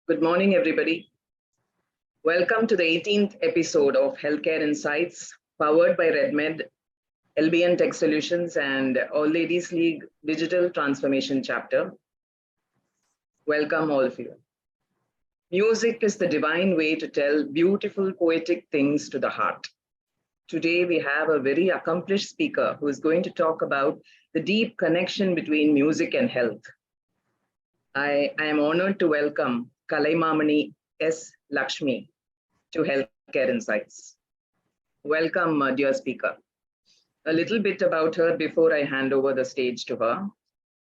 Good morning, everybody. Welcome to the 18th episode of Healthcare Insights, powered by RedMed, LBN Tech Solutions, and All Ladies League Digital Transformation Chapter. Welcome, all of you. Music is the divine way to tell beautiful, poetic things to the heart. Today, we have a very accomplished speaker who is going to talk about the deep connection between music and health. I am honored to welcome Kalaimamani S Lakshmi to Healthcare Insights. Welcome, dear speaker. A little bit about her before I hand over the stage to her.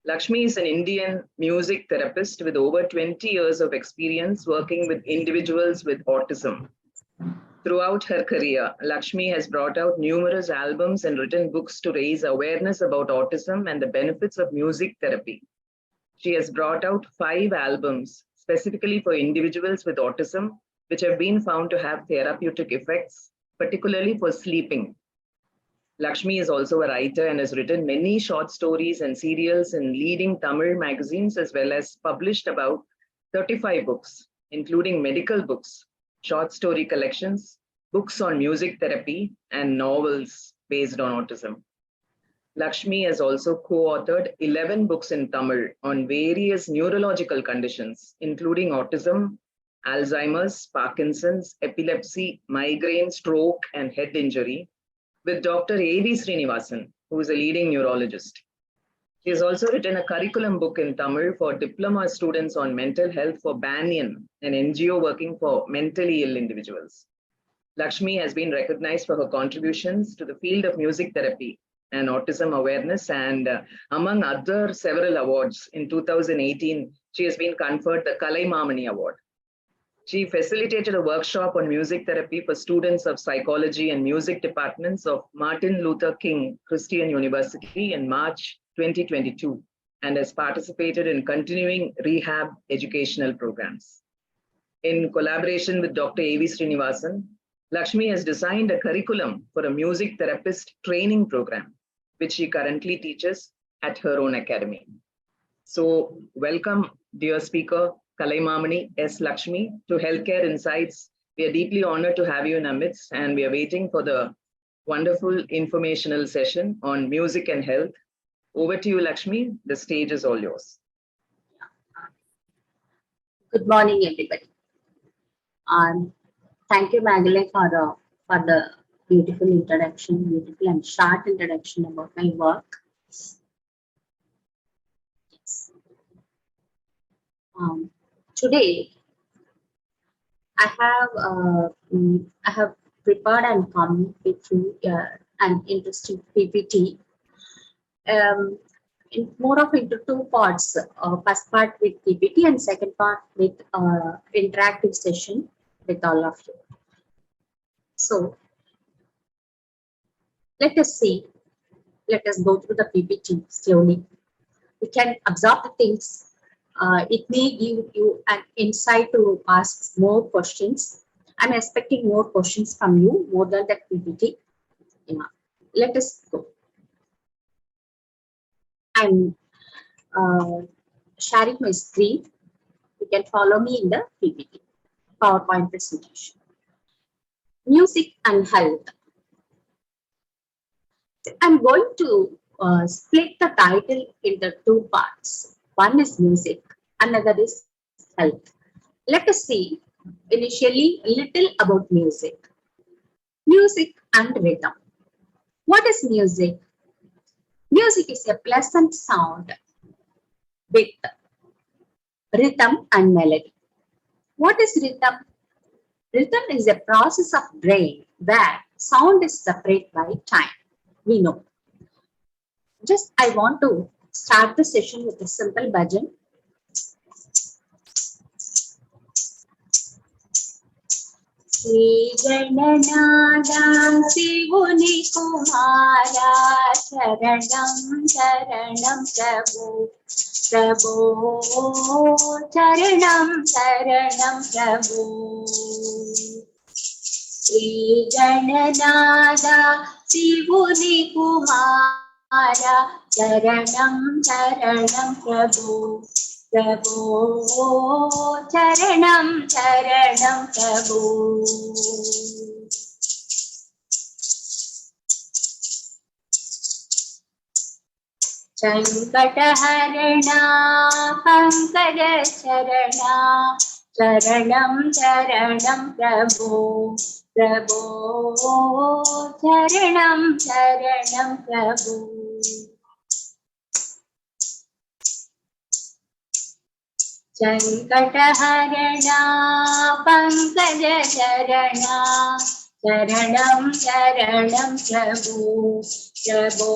Lakshmi is an Indian music therapist with over 20 years of experience working with individuals with autism. Throughout her career, Lakshmi has brought out numerous albums and written books to raise awareness about autism and the benefits of music therapy. She has brought out 5 albums specifically for individuals with autism, which have been found to have therapeutic effects, particularly for sleeping. Lakshmi is also a writer and has written many short stories and serials in leading Tamil magazines, as well as published about 35 books, including medical books, short story collections, books on music therapy, and novels based on autism. Lakshmi has also co-authored 11 books in Tamil on various neurological conditions, including autism, Alzheimer's, Parkinson's, epilepsy, migraine, stroke, and head injury, with Dr. A.V. Srinivasan, who is a leading neurologist. She has also written a curriculum book in Tamil for diploma students on mental health for Banyan, an NGO working for mentally ill individuals. Lakshmi has been recognized for her contributions to the field of music therapy and autism awareness, and among other several awards, in 2018, she has been conferred the Kalaimamani Award. She facilitated a workshop on music therapy for students of psychology and music departments of Martin Luther King Christian University in March 2022, and has participated in continuing rehab educational programs. In collaboration with Dr. A.V. Srinivasan, Lakshmi has designed a curriculum for a music therapist training program, which she currently teaches at her own academy. So welcome, dear speaker, Kalaimamani S Lakshmi, to Healthcare Insights. We are deeply honored to have you in our midst, and we are waiting for the wonderful informational session on music and health. Over to you, Lakshmi. The stage is all yours. Good morning, everybody. Thank you, Magdalene, for the beautiful introduction, beautiful and short introduction about my work. Yes. Today, I have prepared and come with you an interesting PPT. Into 2 parts. First part with PPT and second part with interactive session with all of you. So let us go through the PPT slowly. We can absorb the things. It may give you an insight to ask more questions. I'm expecting more questions from you, more than that PPT. Yeah. Let us go. I'm sharing my screen. You can follow me in the PPT, PowerPoint presentation. Music and health. I'm going to split the title into 2 parts. One is music, another is health. Let us see initially a little about music. Music and rhythm. What is music? Music is a pleasant sound with rhythm and melody. What is rhythm? Rhythm is a process of brain where sound is separate by time. We know. Just I want to start the session with a simple bhajan. Sri Gananada Sivuni Kumara Charanam Charanam Prabhu Prabhu Charanam Charanam Prabhu Sri Gananada Sivuni Kumara Charanam Charanam Prabhu Prabhu, Charanam, Charanam, Prabhu. Chankataharana, Pankaj Charana, Charanam, Charanam, Prabhu. Prabhu, Charanam, Charanam, Prabhu. Chankataharana, Pankaj Charana, Charanam, Charanam, Prabhu. Prabhu,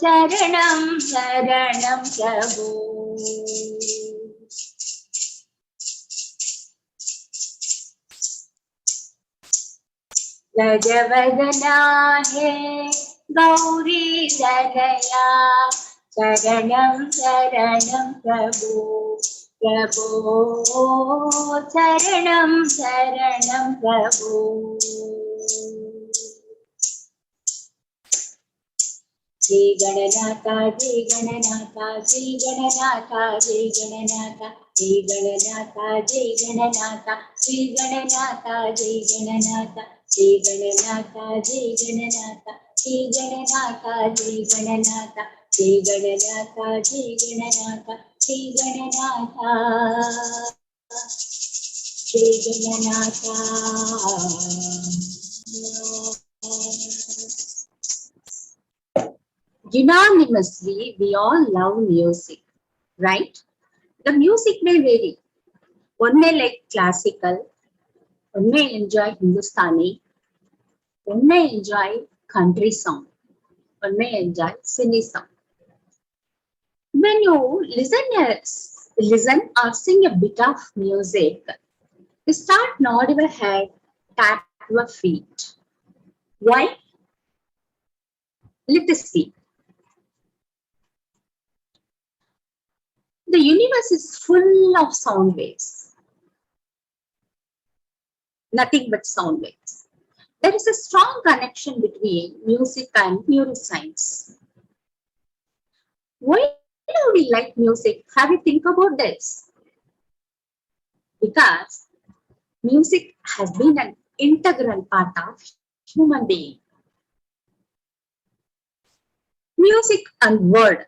Charanam, Charanam, Prabhu. Rajavadana hai Gauri Danaya, Charanam, Charanam, Prabhu. Prabhu, Charanam, Charanam, Prabhu. Jai Gananatha, Jai Gananatha, Jai Gananatha, Jai Gananatha, Jai Gananatha, Jai Gananatha, Jai Gananatha, Jai Gananatha, Jai Gananatha, Jai Gananatha, Jai Gananatha, Jai Gananatha, Jai Gananatha, Jai Gananatha, Jai Gananatha, Jai Gananatha. Unanimously, we all love music, right? The music may vary. One may like classical, one may enjoy Hindustani, one may enjoy country song, one may enjoy cine song. When you listen or sing a bit of music, you start nod your head, tap your feet. Why? Let us see. The universe is full of sound waves. Nothing but sound waves. There is a strong connection between music and neuroscience. Why do we like music? Have you think about this? Because music has been an integral part of human being. Music and word.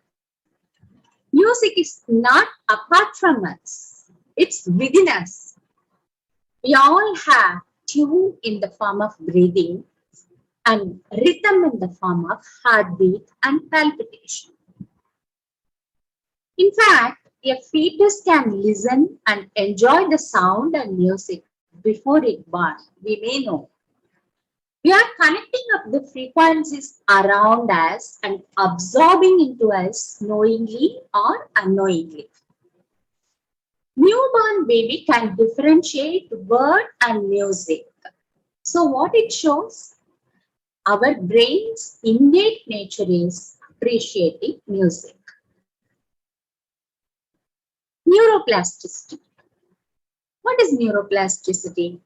Music is not apart from us. It's within us. We all have tune in the form of breathing and rhythm in the form of heartbeat and palpitation. In fact, a fetus can listen and enjoy the sound and music before it born. We may know. We are connecting up the frequencies around us and absorbing into us knowingly or unknowingly. Newborn baby can differentiate word and music. So what it shows? Our brain's innate nature is appreciating music. Neuroplasticity. What is neuroplasticity?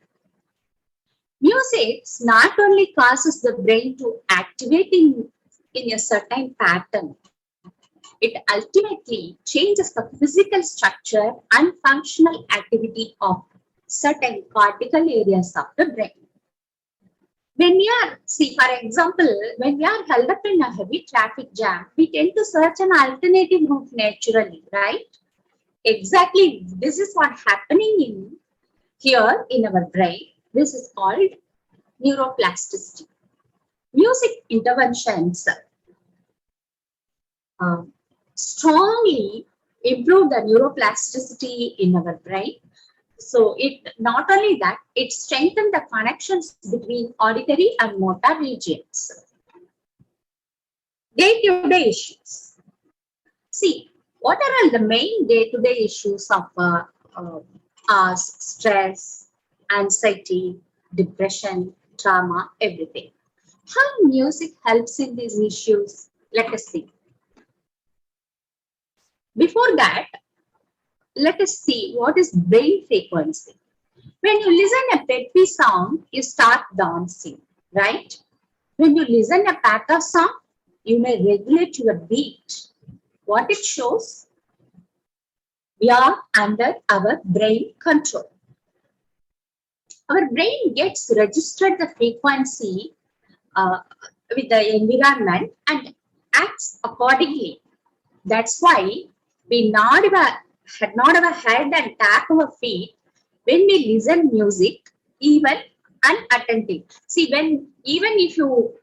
Music not only causes the brain to activate in a certain pattern, it ultimately changes the physical structure and functional activity of certain cortical areas of the brain. When we are, see for example, when we are held up in a heavy traffic jam, we tend to search an alternative route naturally, right? Exactly, this is what happening in here in our brain. This is called neuroplasticity. Music interventions strongly improve the neuroplasticity in our brain. So it not only that, it strengthens the connections between auditory and motor regions. Day-to-day issues. See, what are all the main day-to-day issues of stress, anxiety, depression, trauma, everything? How music helps in these issues? Let us see. Before that, let us see what is brain frequency. When you listen a peppy song, you start dancing, right? When you listen a patter song, you may regulate your beat. What it shows? we are under our brain control. Our brain gets registered the frequency uh, with the environment and acts accordingly. That's why we had nod our head and tap our feet when we listen music, even unattentive. See, when even if you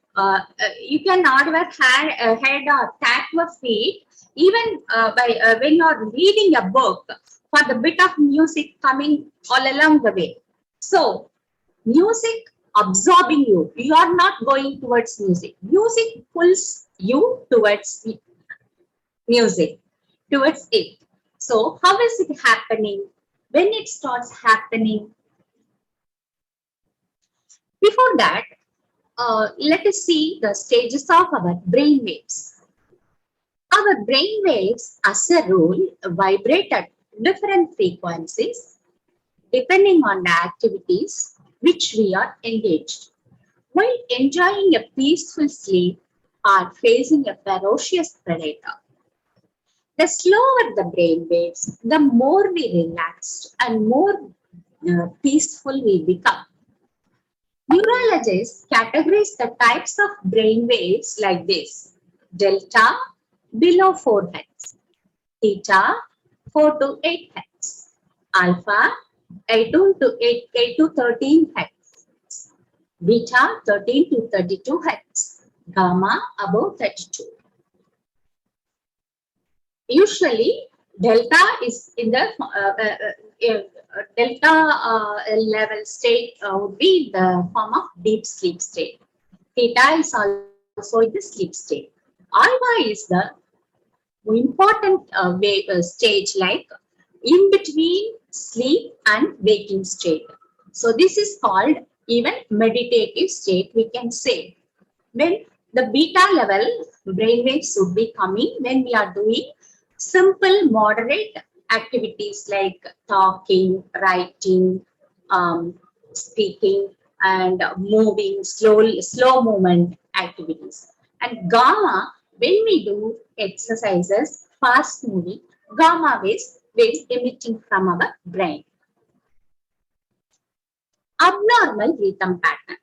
can nod your head or tap your feet, even by when you are reading a book for the bit of music coming all along the way. So, music absorbing you. You are not going towards music. Music pulls you towards music, towards it. So, how is it happening? When it starts happening? Before that, let us see the stages of our brain waves. Our brain waves, as a rule, vibrate at different frequencies depending on the activities which we are engaged. While enjoying a peaceful sleep or facing a ferocious predator, the slower the brain waves, the more we relaxed and more peaceful we become. Neurologists categorize the types of brain waves like this: delta below 4 Hz, theta 4 to 8 Hz, alpha 8 to 13 Hz, beta 13 to 32 Hz, gamma above 32. Usually, delta is in the delta level state would be in the form of deep sleep state. Theta is also in the sleep state. Alpha is the important stage, like in between sleep and waking state. So this is called even meditative state, we can say. When the beta level brainwaves should be coming when we are doing simple, moderate activities like talking, writing, speaking, and moving, slow movement activities. And gamma, when we do exercises, fast moving, gamma waves emitting from our brain. Abnormal rhythm pattern.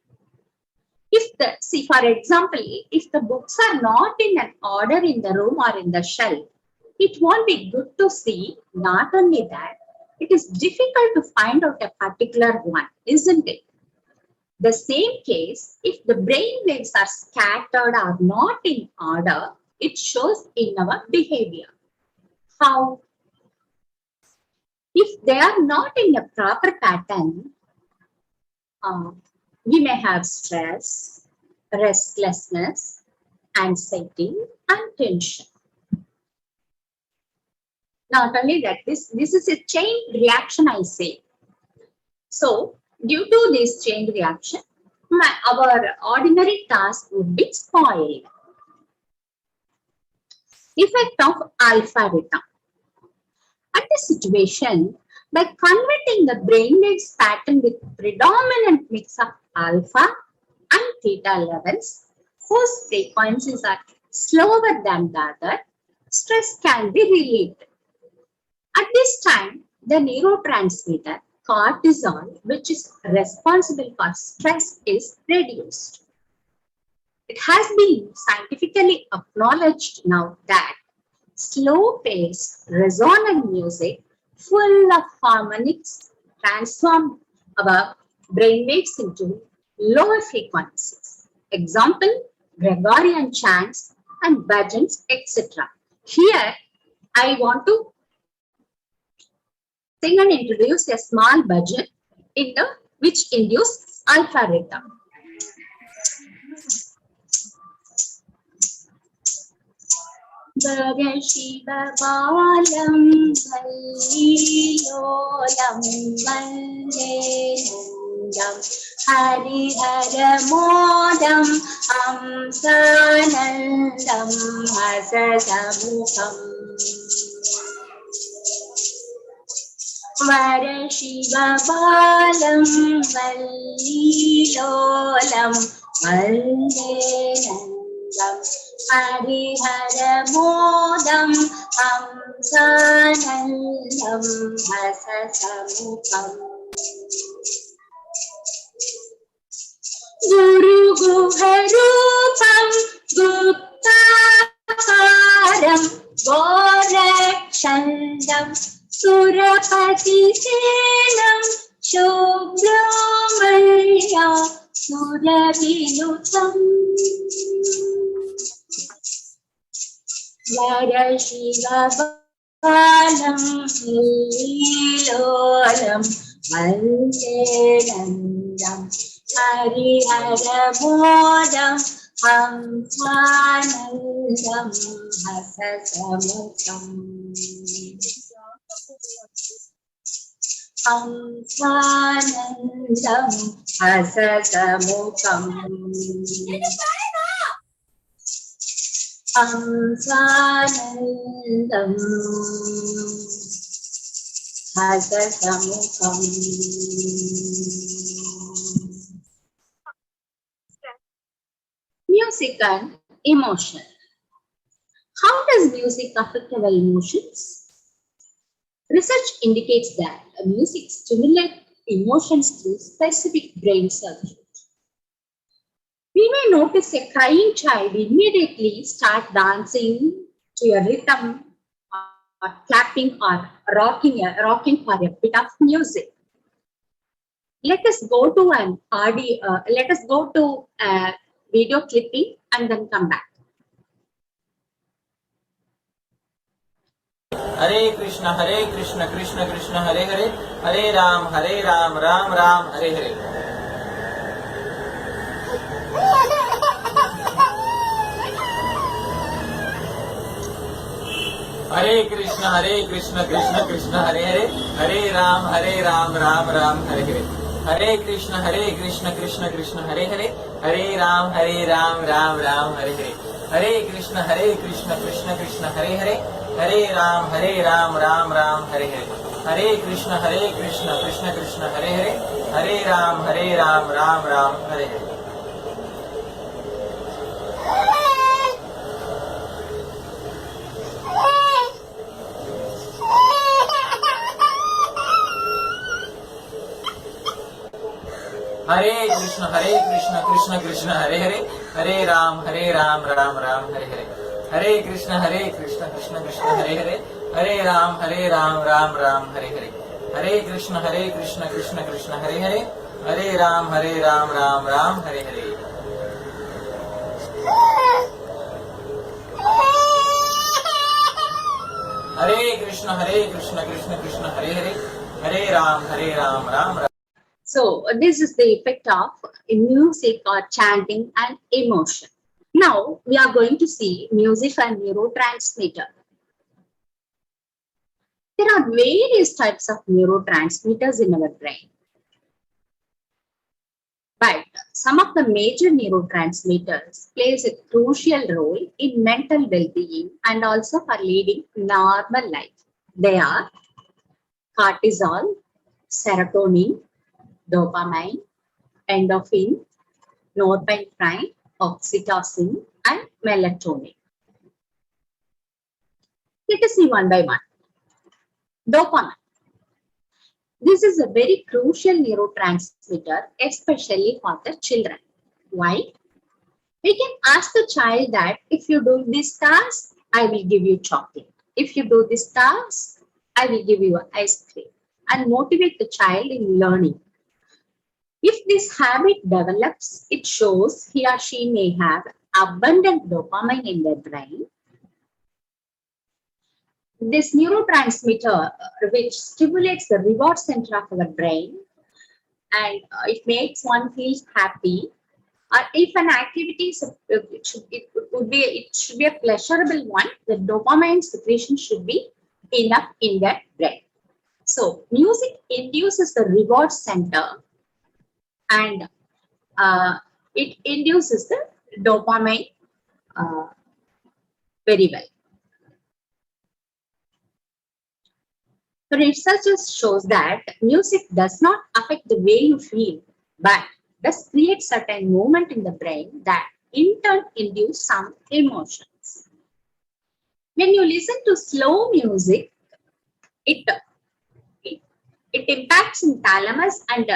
For example, if the books are not in an order in the room or in the shelf, it won't be good to see. Not only that, it is difficult to find out a particular one, isn't it? The same case, if the brain waves are scattered or not in order, it shows in our behavior. How? If they are not in a proper pattern, we may have stress, restlessness, anxiety, and tension. Not only that, this is a chain reaction, I say. So, due to this chain reaction, our ordinary task would be spoiled. Effect of alpha rhythm. At this situation, by converting the brainwaves pattern with predominant mix of alpha and theta levels, whose frequencies are slower than the other, stress can be relieved. At this time, the neurotransmitter cortisol, which is responsible for stress, is reduced. It has been scientifically acknowledged now that slow-paced, resonant music full of harmonics transform our brainwaves into lower frequencies. Example, Gregorian chants and bhajans, etc. Here, I want to sing and introduce a small bhajan which induce alpha rhythm. Bhaga Shiva Balam Bhallilolam Vande Nandam Harihara Modam Amsanandam Hasasamukam Vara Shiva Balam Vhallilolam Vande Nandam Harihara Modam Hamsanandam hasasamukam. Guru Guharupam Guptakaram Gorakshandam Surapati Senam Shubhramanya Suravinutam Vara Shiva Balam Lilolam Vandenandam Harihara Bodam Hamsanandam Hasasamukam Hamsanandam Hasasamukam Hamsanandam Hasasamukam. Music and emotion. How does music affect our emotions? Research indicates that music stimulates emotions through specific brain circuits. We may notice a crying child immediately start dancing to a rhythm or clapping or rocking for a bit of music. Let us go to an audio. Let us go to a video clipping and then come back. Hare Krishna, Krishna Krishna, Hare Hare, Hare Ram, Ram Ram, Hare Hare. Hare Krishna, Krishna Krishna, Hare Hare, Hare Ram, Ram Ram, Hare Hare. Hare Krishna, Krishna Krishna, Hare Hare, Hare Ram, Ram Ram, Hare Hare. Hare Krishna, Krishna Krishna, Hare Hare, Hare Ram, Ram Ram, Hare Hare. Hare Krishna, Krishna Krishna, Hare Hare, Hare Ram, Ram Ram, Hare Hare. Hare Krishna, Krishna Krishna, Hare Hare, Hare Ram, Ram Ram, Hare Hare. Hare Krishna, Krishna Krishna, Hare Hare, Hare Ram, Ram Ram, Hare Hare. Hare Krishna, Krishna Hare Hare, Hare Ram, Ram Hare Hare. Hare Krishna, Krishna Hare Hare, Hare Ram, Ram Ram. So this is the effect of music or chanting and emotion. Now we are going to see music and neurotransmitter. There are various types of neurotransmitters in our brain. But some of the major neurotransmitters plays a crucial role in mental well-being and also for leading normal life. They are cortisol, serotonin, dopamine, endorphin, norepinephrine, oxytocin, and melatonin. Let us see one by one. Dopamine. This is a very crucial neurotransmitter, especially for the children. Why? We can ask the child that if you do this task, I will give you chocolate. If you do this task, I will give you ice cream, and motivate the child in learning. If this habit develops, it shows he or she may have abundant dopamine in their brain. This neurotransmitter, which stimulates the reward center of our brain, and it makes one feel happy. If an activity it should be a pleasurable one, the dopamine secretion should be enough in that brain. So music induces the reward center, and it induces the dopamine very well. The research shows that music does not affect the way you feel, but does create certain movement in the brain that in turn induce some emotions. When you listen to slow music, it it impacts in thalamus and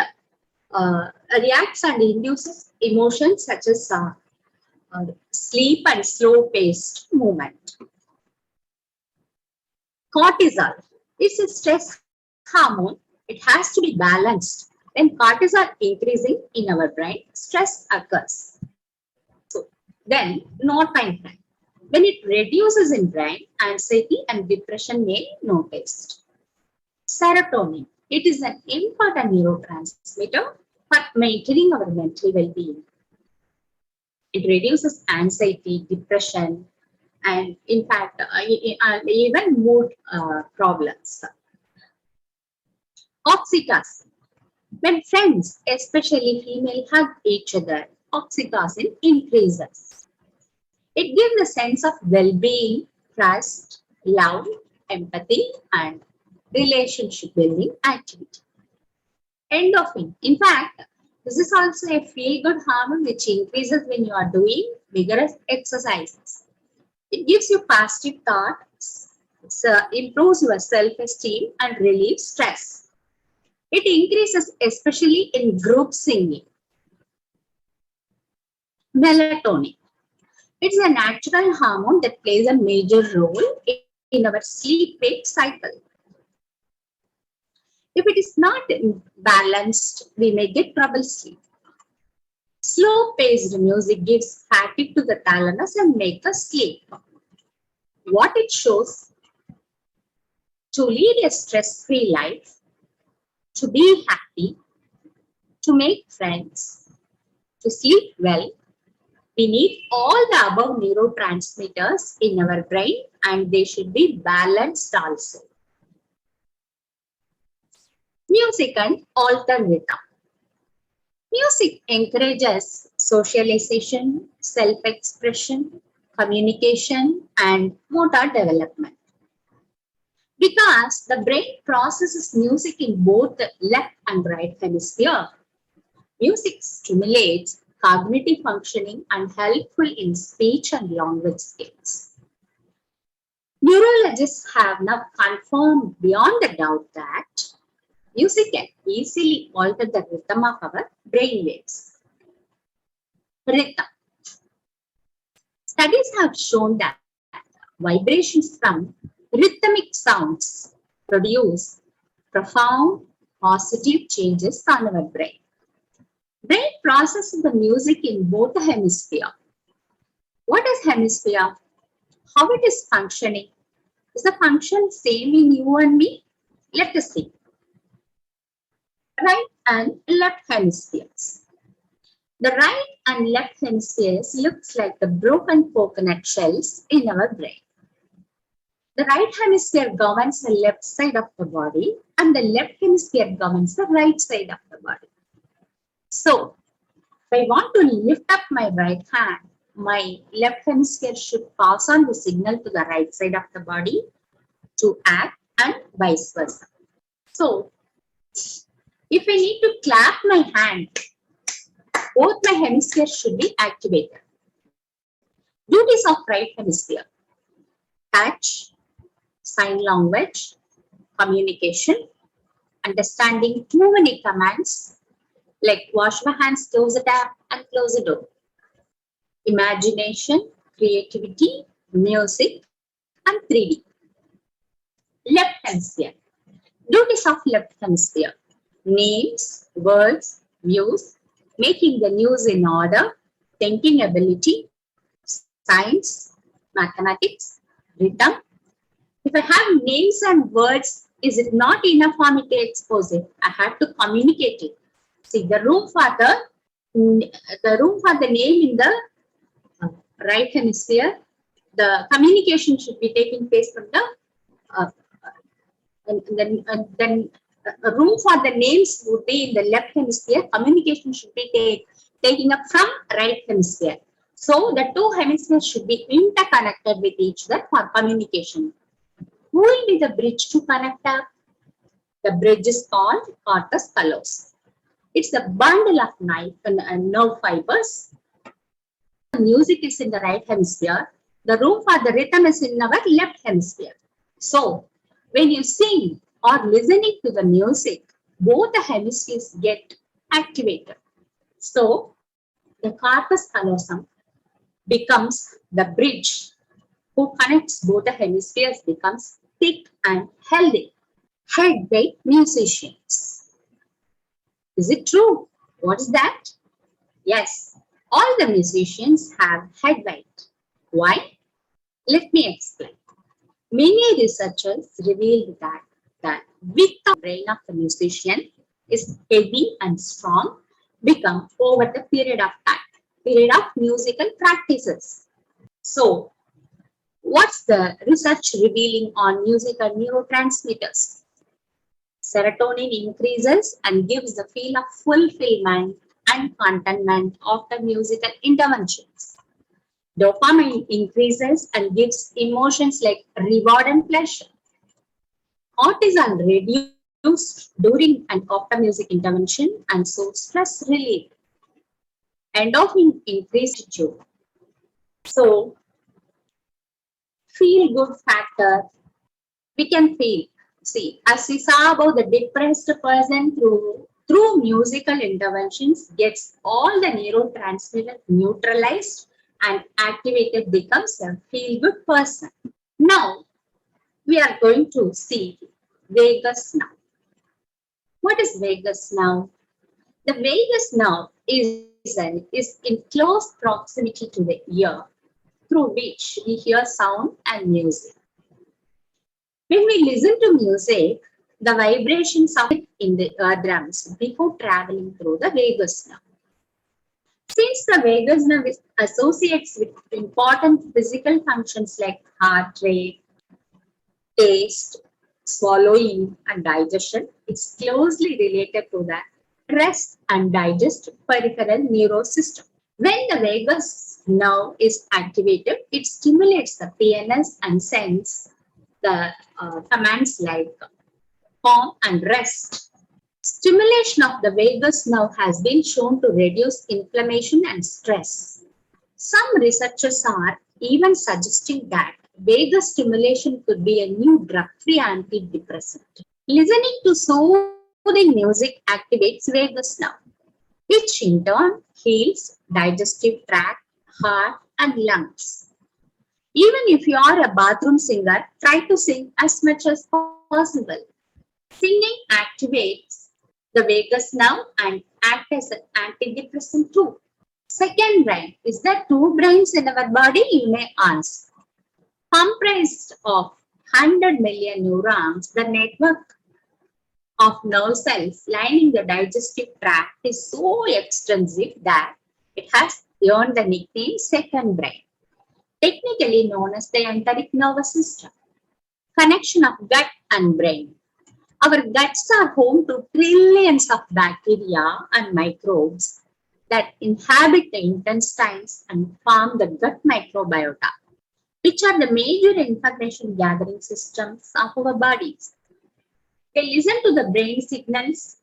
reacts and induces emotions such as sleep and slow-paced movement. Cortisol is a stress hormone. It has to be balanced. When cortisol increasing in our brain, stress occurs. So then, no time frame. When it reduces in brain, anxiety and depression may noticed. Serotonin. It is an important neurotransmitter for maintaining our mental well-being. It reduces anxiety, depression, and in fact, even mood problems. Oxytocin. When friends, especially female, hug each other, oxytocin increases. It gives a sense of well-being, trust, love, empathy, and relationship building activity. Endorphin. In fact, this is also a feel-good hormone which increases when you are doing vigorous exercises. It gives you positive thoughts, improves your self-esteem and relieves stress. It increases especially in group singing. Melatonin. It's a natural hormone that plays a major role in our sleep-wake cycle. If it is not balanced, we may get trouble sleep. Slow-paced music gives fatigue to the thalamus and makes us sleep. What it shows: to lead a stress-free life, to be happy, to make friends, to sleep well, we need all the above neurotransmitters in our brain and they should be balanced also. Music and alter rhythm. Music encourages socialization, self-expression, communication, and motor development. Because the brain processes music in both the left and right hemisphere, music stimulates cognitive functioning and helpful in speech and language skills. Neurologists have now confirmed beyond a doubt that music can easily alter the rhythm of our brain waves. Rhythm. Studies have shown that vibrations from rhythmic sounds produce profound positive changes on our brain. Brain processes the music in both the hemisphere. What is hemisphere? How it is functioning? Is the function same in you and me? Let us see. Right and left hemispheres. The right and left hemispheres looks like the broken coconut shells in our brain. The right hemisphere governs the left side of the body and the left hemisphere governs the right side of the body. So, if I want to lift up my right hand, my left hemisphere should pass on the signal to the right side of the body to act and vice versa. So, if I need to clap my hand, both my hemispheres should be activated. Duties of right hemisphere: touch, sign language, communication, understanding too many commands like wash my hands, close the tap, and close the door. Imagination, creativity, music, and 3D. Left hemisphere. Duties of left hemisphere: names, words, views, making the news in order, thinking ability, science, mathematics, rhythm. If I have names and words, is it not enough for me to expose it? I have to communicate it. See, the room for the name in the right hemisphere, the communication should be taking place from the then a room for the names would be in the left hemisphere. Communication should be taking up from right hemisphere. So the two hemispheres should be interconnected with each other for communication. Who will be the bridge to connect up? The bridge is called corpus callosum. It's a bundle of nerve fibers. The music is in the right hemisphere. The room for the rhythm is in our left hemisphere. So, when you sing or listening to the music, both the hemispheres get activated. So, the corpus callosum becomes the bridge who connects both the hemispheres becomes thick and healthy. Heavyweight musicians. Is it true? What is that? Yes, all the musicians have head weight. Why? Let me explain. Many researchers revealed that the width of the brain of the musician is heavy and strong become over the period of time, period of musical practices. So, what's the research revealing on musical neurotransmitters? Serotonin increases and gives the feel of fulfillment and contentment after musical interventions. Dopamine increases and gives emotions like reward and pleasure. Cortisol reduced during and after music intervention and so stress relief. Endorphin increased too. So, feel good factor we can feel. See, as we saw about the depressed person through musical interventions gets all the neurotransmitters neutralized and activated becomes a feel-good person. Now, we are going to see vagus nerve. What is vagus nerve? The vagus nerve is in close proximity to the ear, through which we hear sound and music. When we listen to music, the vibrations are in the eardrums before traveling through the vagus nerve. Since the vagus nerve associates with important physical functions like heart rate, taste, swallowing, and digestion, it's closely related to the rest and digest peripheral nervous system. When the vagus nerve is activated, it stimulates the PNS and sends the commands like calm and rest. Stimulation of the vagus nerve has been shown to reduce inflammation and stress. Some researchers are even suggesting that vagus stimulation could be a new drug-free antidepressant. Listening to soothing music activates vagus nerve, which in turn heals digestive tract, heart, and lungs. Even if you are a bathroom singer, try to sing as much as possible. Singing activates the vagus nerve and acts as an antidepressant too. Second brain. Is there two brains in our body? You may ask. Comprised of 100 million neurons, the network of nerve cells lining the digestive tract is so extensive that it has earned the nickname second brain, technically known as the enteric nervous system. Connection of gut and brain. Our guts are home to trillions of bacteria and microbes that inhabit the intestines and form the gut microbiota, which are the major information gathering systems of our bodies. They listen to the brain signals,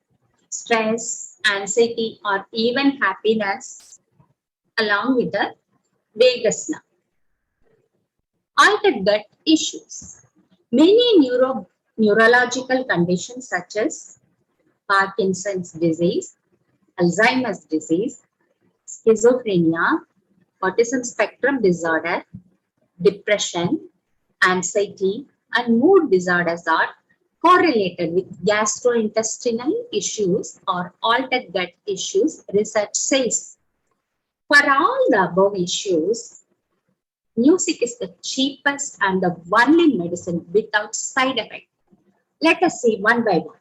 stress, anxiety, or even happiness, along with the vagus nerve. Altered gut issues. Many neurological conditions such as Parkinson's disease, Alzheimer's disease, schizophrenia, autism spectrum disorder, depression, anxiety, and mood disorders are correlated with gastrointestinal issues or altered gut issues, research says. For all the above issues, music is the cheapest and the only medicine without side effect. Let us see one by one.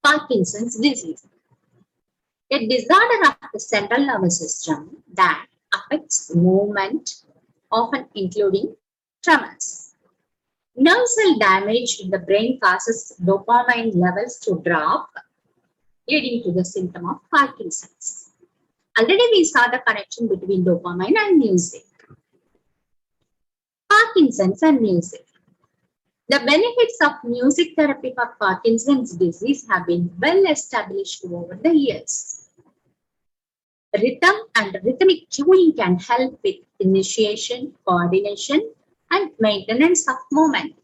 Parkinson's disease, a disorder of the central nervous system that affects movement, often including tremors. Nerve cell damage in the brain causes dopamine levels to drop, leading to the symptom of Parkinson's. Already we saw the connection between dopamine and music. Parkinson's and music. The benefits of music therapy for Parkinson's disease have been well established over the years. Rhythm and rhythmic cueing can help with initiation, coordination, and maintenance of movement.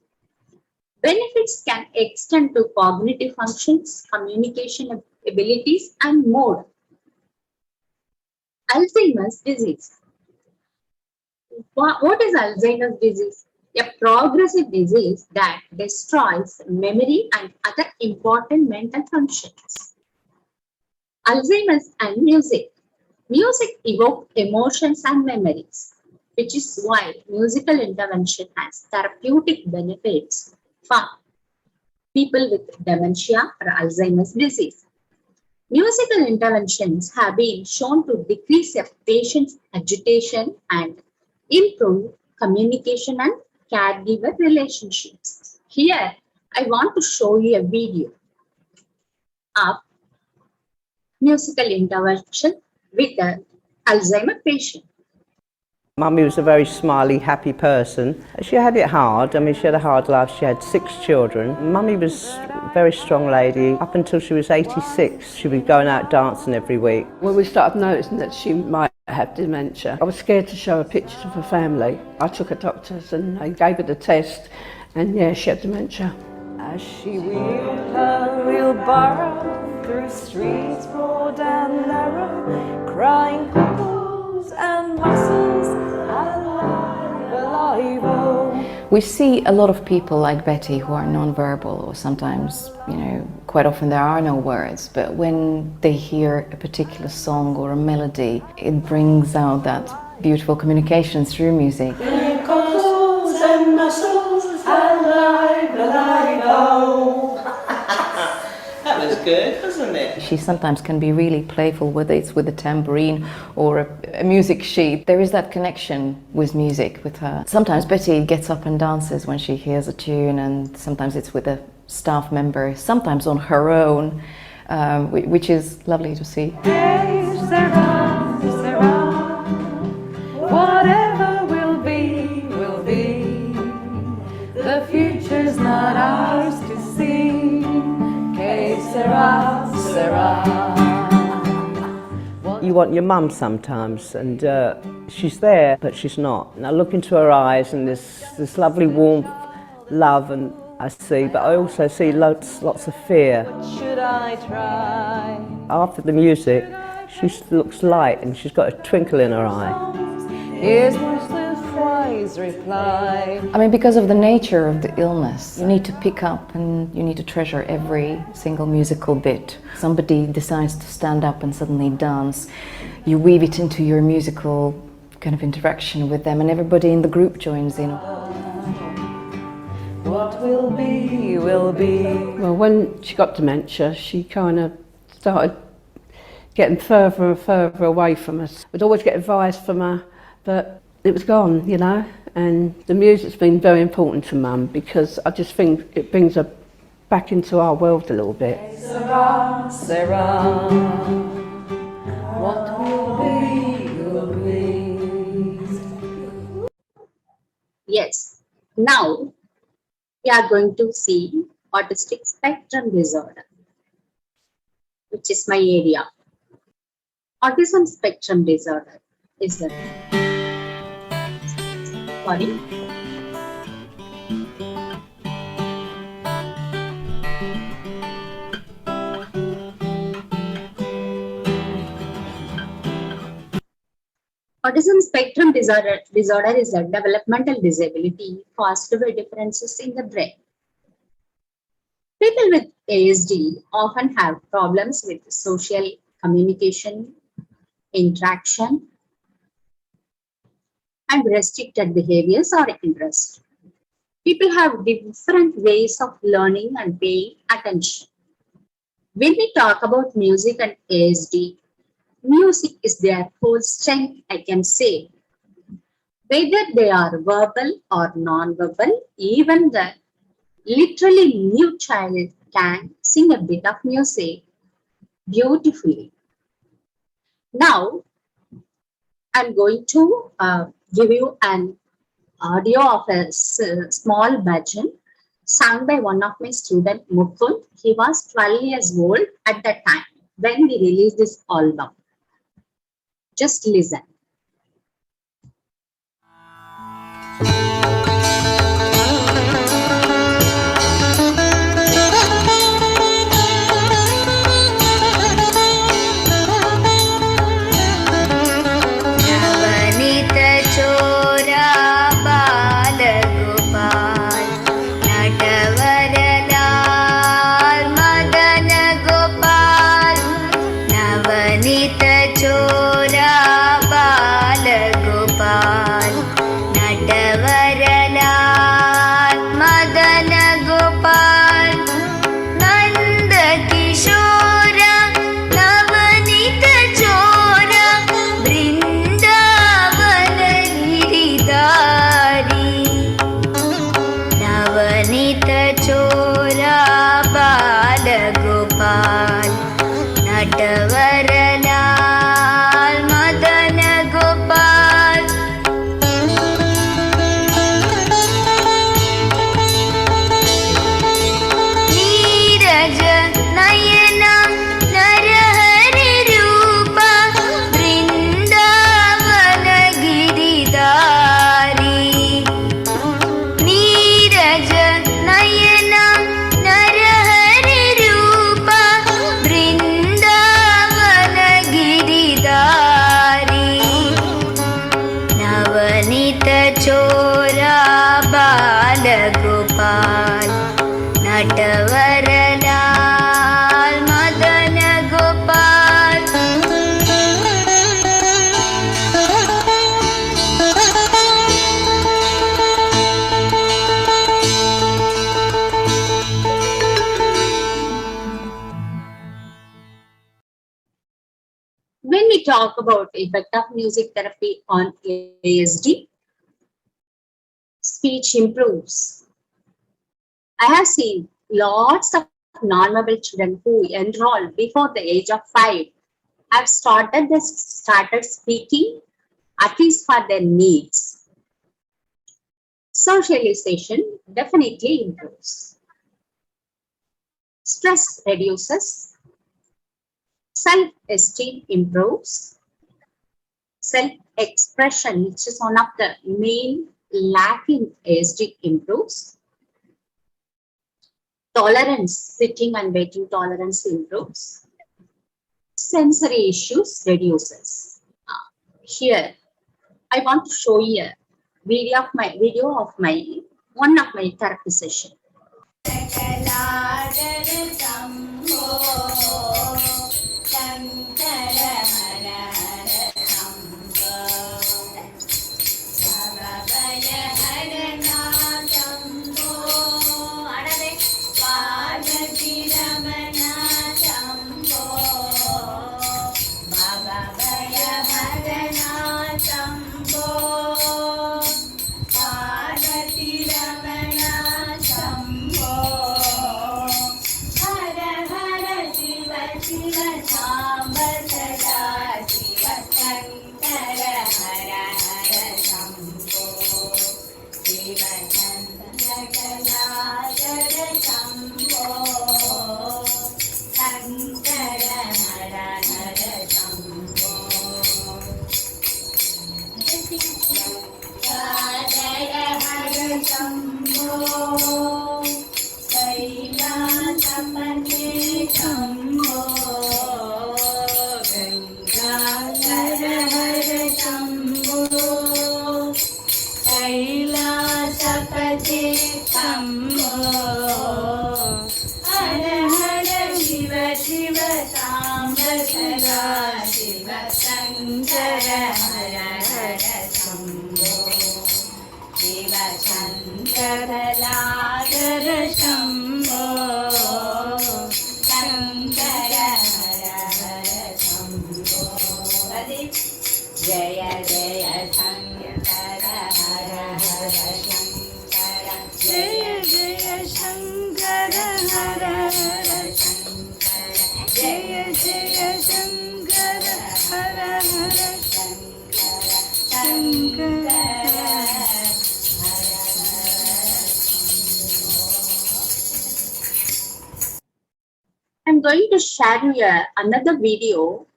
Benefits can extend to cognitive functions, communication abilities, and mood. Alzheimer's disease. What is Alzheimer's disease? A progressive disease that destroys memory and other important mental functions. Alzheimer's and music. Music evokes emotions and memories, which is why musical intervention has therapeutic benefits for people with dementia or Alzheimer's disease. Musical interventions have been shown to decrease a patient's agitation and improve communication and caregiver relationships. Here, I want to show you a video of musical intervention with an Alzheimer patient. Mummy was a very smiley, happy person. She had it hard. I mean, she had a hard life. She had 6 children. Mummy was a very strong lady. Up until she was 86, she was going out dancing every week. When we started noticing that she might have dementia, I was scared to show her pictures of her family. I took her doctors and they gave her the test, and yeah, she had dementia. As she wheeled her wheelbarrow through streets broad and narrow, crying bubbles and muscles, alive, alive, oh. We see a lot of people like Betty who are non-verbal, or sometimes, quite often there are no words, but when they hear a particular song or a melody, it brings out that beautiful communication through music. Bubbles and muscles, alive, alive, oh. That was good, wasn't it? She sometimes can be really playful, whether it's with a tambourine or a music sheet. There is that connection with music with her. Sometimes Betty gets up and dances when she hears a tune, and sometimes it's with a staff member, sometimes on her own, which is lovely to see. Yes, there are. Whatever will be, will be. The future's not ours to see. Que sera, sera. You want your mum sometimes, and she's there, but she's not. And I look into her eyes, and there's this lovely warmth, love, and I see, but I also see lots of fear. Should I try? After the music, she looks light, and she's got a twinkle in her eye. Here's much this wise reply. I mean, because of the nature of the illness, you need to pick up and you need to treasure every single musical bit. Somebody decides to stand up and suddenly dance, you weave it into your musical kind of interaction with them, and everybody in the group joins in. What will be, will be. Well, when she got dementia, she kind of started getting further and further away from us. We'd always get advice from her, but it was gone, and the music's been very important to Mum, because I just think it brings her back into our world a little bit. Sarah, Sarah, what will be, will be. Yes, now we are going to see autistic spectrum disorder, which is my area. Autism spectrum disorder is the Autism spectrum disorder is a developmental disability caused by differences in the brain. People with ASD often have problems with social communication, interaction, and restricted behaviors or interests. People have different ways of learning and paying attention. When we talk about music and ASD, music is their whole strength, I can say. Whether they are verbal or non-verbal, even the literally new child can sing a bit of music beautifully. Now, I'm going to give you an audio of a small bhajan sung by one of my students, Mukund. He was 12 years old at that time when we released this album. Just listen. When we talk about effect of music therapy on ASD, speech improves. I have seen lots of non-verbal children who enroll before the age of 5 have started speaking, at least for their needs. Socialization definitely improves. Stress reduces. Self-esteem improves. Self-expression, which is one of the main lacking ASD, improves. Tolerance, sitting and waiting tolerance improves. Sensory issues reduces. Here, I want to show you a video of one of my therapy session. I'm going to share you another video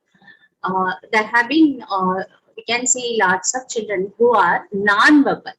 there have been, we can see lots of children who are non-verbal.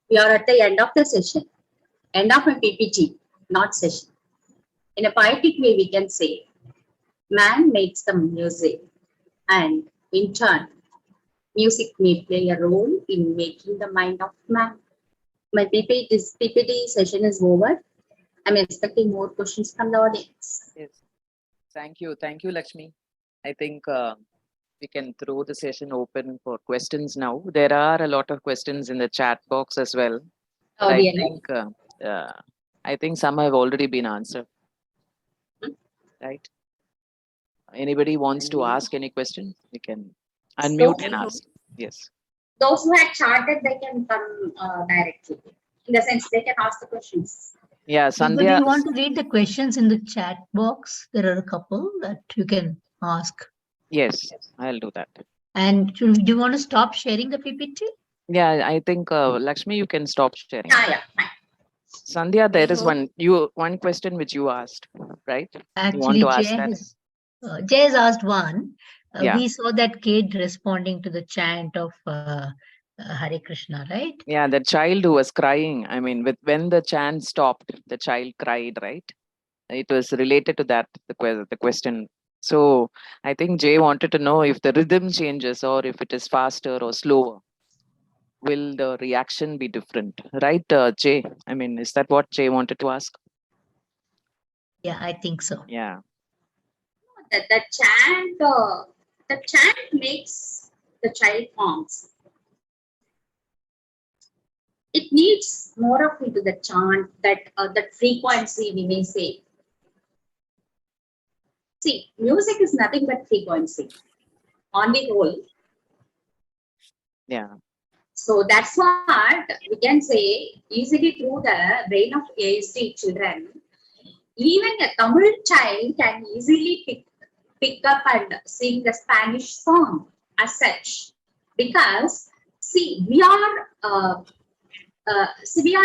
We are at the end of the session, end of a PPT, not session. In a poetic way, we can say, man makes the music, and in turn, music may play a role in making the mind of man. My PPT session is over. I'm expecting more questions from the audience. Yes. Thank you, Lakshmi. I think we can throw the session open for questions now. There are a lot of questions in the chat box as well. Oh, I really? think I think some have already been answered. Right? Anybody wants to ask any question? You can unmute and ask. Yes. Those who had charted, they can come directly. In the sense, they can ask the questions. Yeah, Anybody Sandhya. want to read the questions in the chat box? There are a couple that you can ask. Yes, I'll do that. And do you want to stop sharing the PPT? Yeah, I think Lakshmi, you can stop sharing. Yeah, fine. Sandhya, there is one question which you asked, right? Actually, you want to ask that? Jay has asked one. Yeah. We saw that kid responding to the chant of Hare Krishna, right? Yeah, the child who was crying. I mean, when the chant stopped, the child cried, right? It was related to that, the question. So I think Jay wanted to know if the rhythm changes or if it is faster or slower. Will the reaction be different? Right, Jay? I mean, is that what Jay wanted to ask? Yeah, I think so. Yeah. The chant makes the child forms. It needs more of into the chant, that frequency, we may say. See, music is nothing but frequency on the whole. Yeah. So that's what we can say easily through the brain of ASD children. Even a Tamil child can easily pick up and sing the Spanish song as such, because See, we are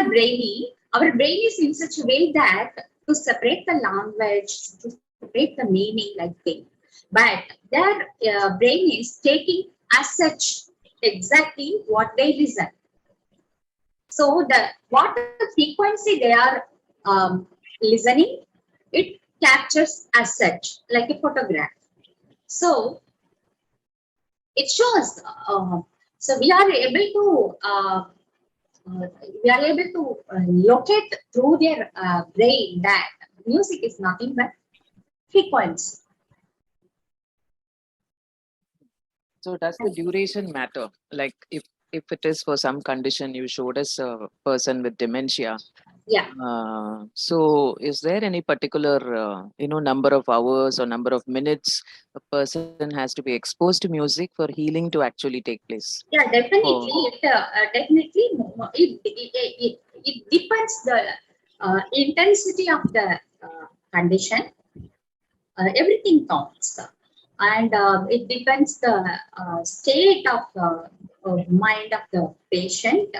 brainy. Our brain is in such a way that to separate the language, to separate the meaning like thing. But their brain is taking as such exactly what they listen. So what the frequency they are listening, it captures as such like a photograph. So it shows. So we are able to locate through their brain that music is nothing but frequency. So does the duration matter? Like if it is for some condition, you showed us a person with dementia. Yeah. So is there any particular number of hours or number of minutes a person has to be exposed to music for healing to actually take place? Yeah, definitely. It depends the intensity of the condition. Everything counts, and it depends the state of mind of the patient.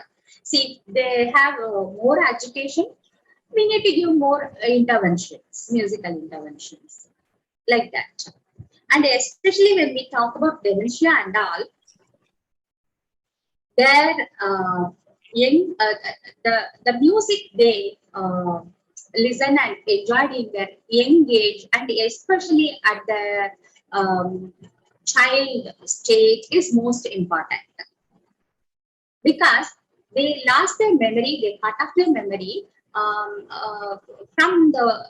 See, they have more agitation. We need to give more interventions, musical interventions, like that. And especially when we talk about dementia and all, their young the music they listen and enjoyed in their young age, and especially at the child stage, is most important, because they lost their memory, they cut off their memory from the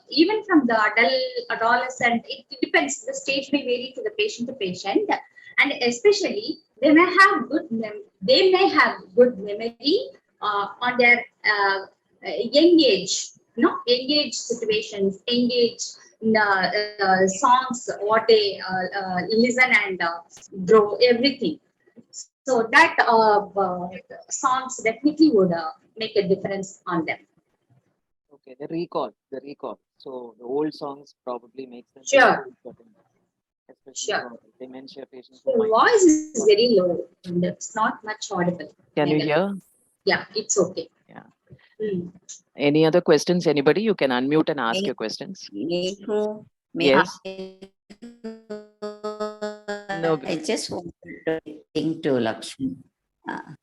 adolescent. It depends. The stage may vary to the patient, and especially they may have good memory on their young age, young age situations, young age songs, what they listen and grow everything. So that songs definitely would make a difference on them. Okay, the recall. So the old songs probably makes them Sure. especially Sure. for dementia patients. Your voice is very low and it's not much audible. Can you hear? Yeah, it's okay. Yeah. Mm. Any other questions? Anybody? You can unmute and ask your questions. Yes. No. I just wanted to think to Lakshmi.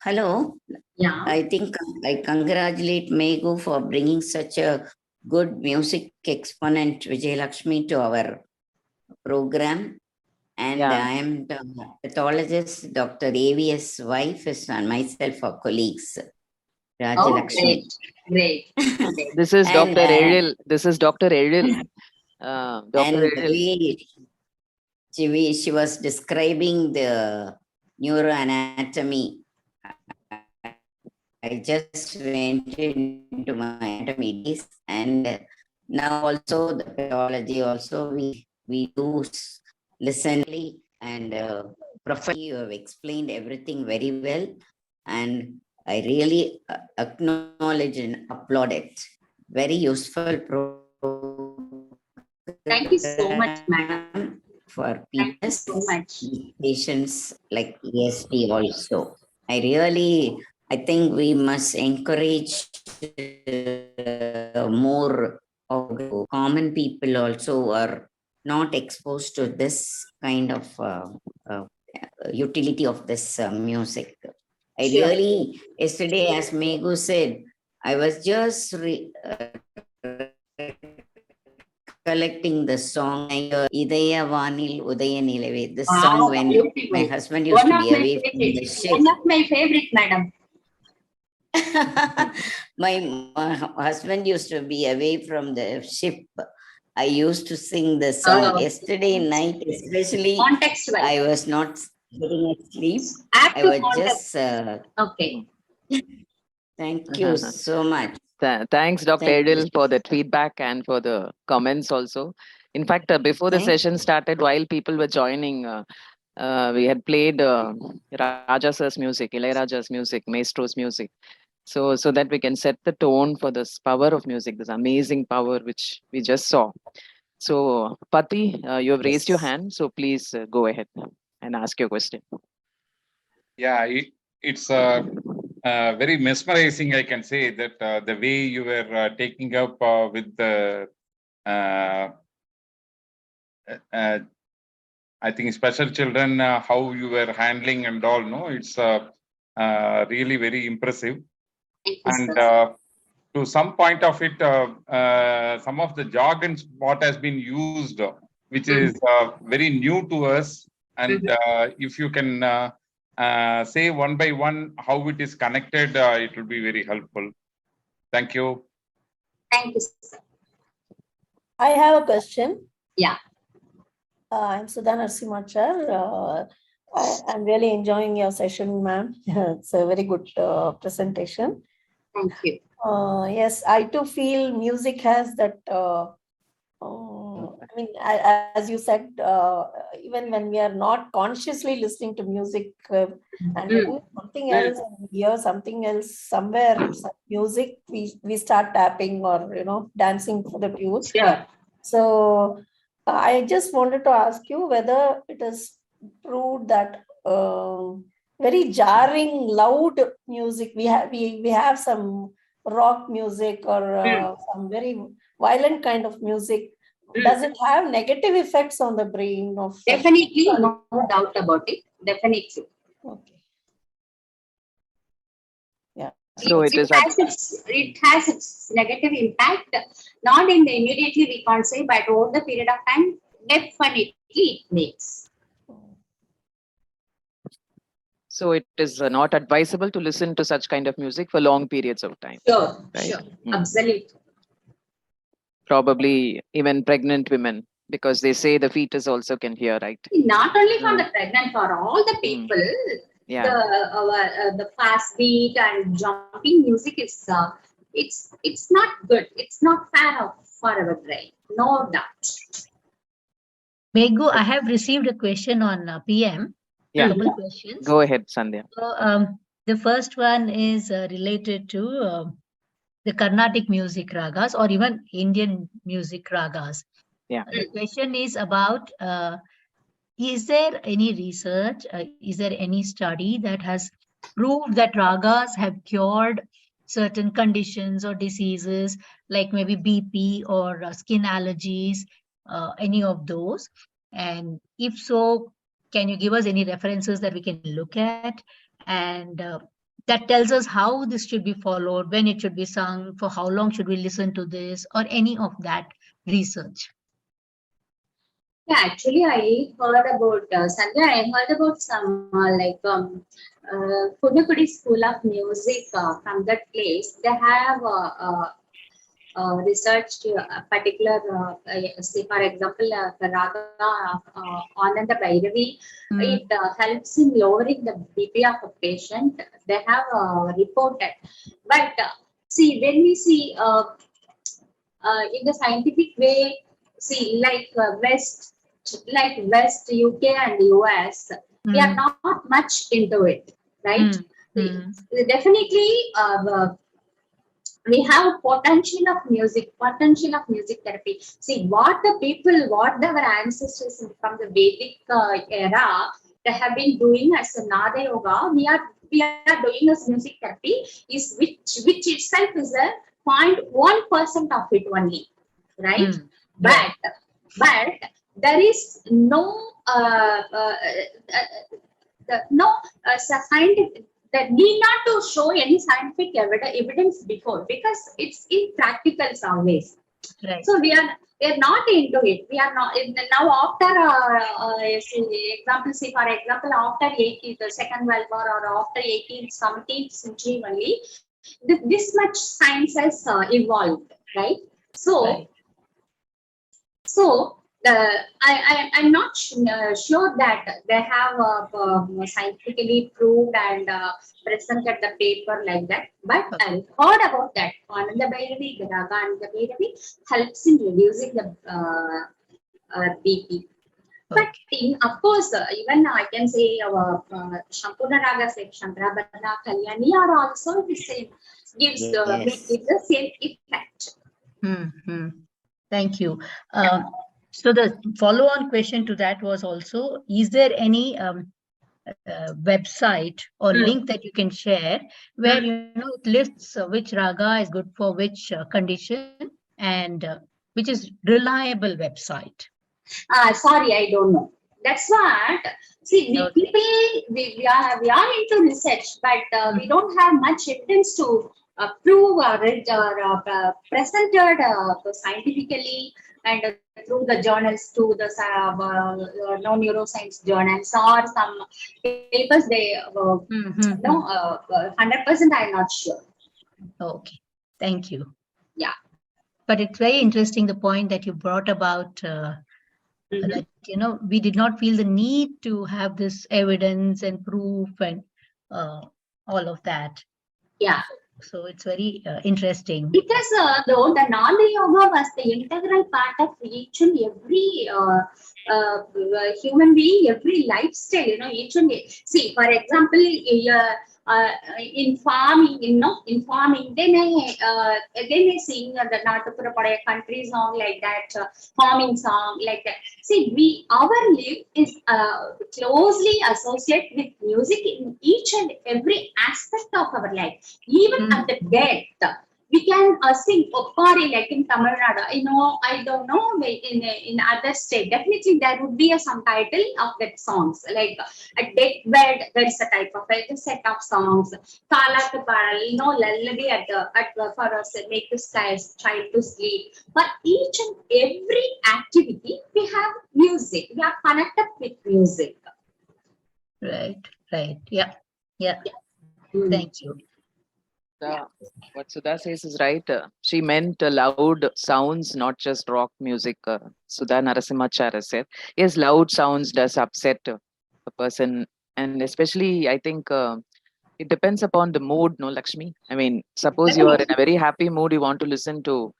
Hello. Yeah. I think I congratulate Megu for bringing such a good music exponent, Vijay Lakshmi, to our program. And Yeah. I am the pathologist, Dr. AVS wife, and myself are colleagues. Oh, Lakshmi. great. This is And, Dr. Eril. This is Dr. Eril. Dr. And Eril. she was describing the neuroanatomy. I just went into my anatomy days, and now also the pathology also we do listen and professionally. You have explained everything very well, and I really acknowledge and applaud it. Very useful Thank you so much, madam. For Thank you so much. patients like ESD also. I think we must encourage more of common people also who are not exposed to this kind of utility of this music. Sure. Yesterday, as Megu said, I was just collecting the song Idaya Vanil Udaya Nilave. This song when beautiful. my husband used to be away from the ship. One of my favorite, madam. My husband used to be away from the ship. I used to sing the song. Yesterday night, especially, Context wise. I was not getting asleep. Active I was context. just. Okay. Thank you so much. Thanks, Dr. Thank you. Edil, for that feedback and for the comments also. In fact, before the Thank session started, while people were joining, we had played Raja Sir's music, Ilaiyaraaja's music, Maestro's music. So that we can set the tone for this power of music, this amazing power which we just saw. So, Pati, you have raised your hand, so please go ahead and ask your question. Yeah, it's very mesmerizing, I can say, that the way you were taking up with the, I think, special children, how you were handling and all, no, it's really very impressive. And to some point of it, some of the jargons what has been used, which is very new to us. And if you can say one by one how it is connected, it will be very helpful. Thank you. Thank you, sir. I have a question. Yeah. I'm Sudha Narsimachar. I'm really enjoying your session, ma'am. It's a very good presentation. Thank you. Yes, I too feel music has that, I mean, as you said, even when we are not consciously listening to music and we're doing something else and we hear something else somewhere, some music, we start tapping or, dancing for the tune. Sure. So I just wanted to ask you whether it is true that very jarring, loud music, we have some rock music or some very violent kind of music. Does it have negative effects on the brain of? Definitely, no doubt about it. Definitely. Okay. Yeah. So it has its negative impact. Not in the immediately we can't say, but over the period of time, definitely it makes. So it is not advisable to listen to such kind of music for long periods of time. Sure, right? sure, absolutely. Probably even pregnant women, because they say the fetus also can hear, right? Not only for the pregnant, for all the people, the fast beat and jumping music is it's not good. It's not fair for our brain, no doubt. Meghu, I have received a question on PM. Yeah. Couple questions. Go ahead, Sandhya. So, the first one is related to the Carnatic music ragas or even Indian music ragas. Yeah. The question is about, is there any research, is there any study that has proved that ragas have cured certain conditions or diseases like maybe BP or skin allergies, any of those? And if so, can you give us any references that we can look at? And that tells us how this should be followed, when it should be sung, for how long should we listen to this, or any of that research. Yeah, actually, I heard about Sandhya. I heard about some Kunukudi School of Music from that place. They have researched a particular, say for example, the raga Ananda Bhairavi. It helps in lowering the BP of a patient. They have reported. But see, when we see in the scientific way, see West UK and US, we are not much into it, right? Definitely, we have potential of music therapy. See what our ancestors from the Vedic era, they have been doing as a Nada Yoga. We are doing as music therapy, is which itself is a 0.1% of it only, right? But there is no scientific. That need not to show any scientific evidence before, because it's impractical always. Right. So we are not into it. We are not now after say for example after the Second World War or after 18th, 17th century only, this much science has evolved, right? So I'm not sure that they have scientifically proved and presented the paper like that. But I heard about that. Ananda Bhairavi, the Raga Ananda Bhairavi helps in reducing the BP. But of course, even I can say our Shampurna Ragas like Shankarabharana, Kalyani are also the same. Gives the same effect. Thank you. So the follow-on question to that was also, is there any website or link that you can share where it lists which raga is good for which condition and which is reliable website? Sorry, I don't know. That's what. See, we are into research, but we don't have much evidence to prove or presented scientifically and through the journals, to the neuroscience journals or some papers. They no, 100%. I'm not sure. Okay, thank you. Yeah, but it's very interesting the point that you brought about. That we did not feel the need to have this evidence and proof and all of that. Yeah. So it's very interesting. Because though the Nanda Yoga was the integral part of each and every human being, every lifestyle, each and see, for example, in farming, in farming, they may sing the Natapura Padaya country song like that, farming song like that. See, our life is closely associated with music in each and every aspect of our life, even at the death. We can sing Oppari like in Tamil Nadu. I don't know in other state. Definitely there would be some title of that songs. Like a deathbed, there is a type of a set of songs. Kalatu Padal, lullaby for us make this child to sleep. For each and every activity, we have music. We are connected with music. Right. Yeah. Thank you. What Sudha says is right. She meant loud sounds, not just rock music. Sudha Narasimhacharya said, yes, loud sounds does upset a person, and especially I think it depends upon the mood, no, Lakshmi? I mean, suppose you are in a very happy mood, you want to listen to